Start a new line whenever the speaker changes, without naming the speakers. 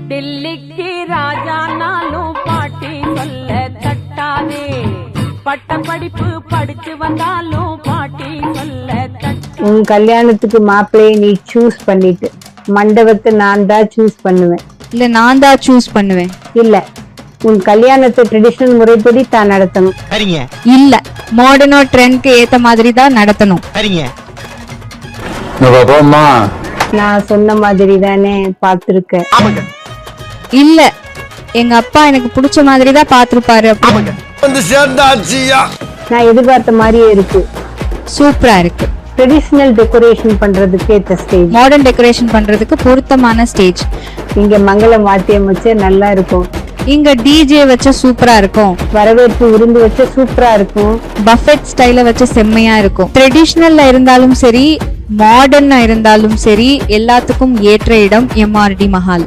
டில்லிக்கு ராஜா நாளும் பாட்டி சொல்ல தட்டாதே, பட்ட படிப்பு படிச்சு வந்தாலும் பாட்டி சொல்ல தட்டாதே.
உன் கல்யாணத்துக்கு மாப்பிள்ளையை நீ சூஸ் பண்ணிட்டு மண்டபத்தை நான் தான் சூஸ் பண்ணுவேன்.
இல்ல நான் தான் சூஸ் பண்ணுவேன்.
இல்ல, உன் கல்யாணத்தை ட்ரெடிஷனல் முறைப்படி தான் நடத்தணும்.
சரிங்க.
இல்ல மாடர்னோ ட்ரெண்ட்க்கு ஏத்த மாதிரி தான் நடத்தணும்.
சரிங்க.
நான் சொன்ன மாதிரி தானே பார்த்திருக்க.
இல்ல எங்க அப்பா எனக்கு பிடிச்ச மாதிரி தான் பாத்துருப்பாரு.
நான் எதிர்பார்த்த மாதிரியே இருக்கு.
சூப்பரா இருக்கு.
ட்ரெடிஷனல் டெக்கரேஷன் பண்றதுக்கு ஏத்த ஸ்டேஜ்,
மாடர்ன் டெக்கரேஷன் பண்றதுக்கு பொருத்தமான ஸ்டேஜ்.
இங்க மங்களம் வாத்தியம் வச்சு நல்லா இருக்கும்.
இங்க டிஜே வச்ச சூப்பரா இருக்கும்.
வரவேற்பு விருந்து வச்சு சூப்பரா இருக்கும்.
பஃபெட் ஸ்டைல வச்சு செம்மையா இருக்கும். ட்ரெடிஷனல்ல இருந்தாலும் சரி மாடர்னா இருந்தாலும் சரி எல்லாத்துக்கும் ஏற்ற இடம் எம்ஆர்டி மஹால்.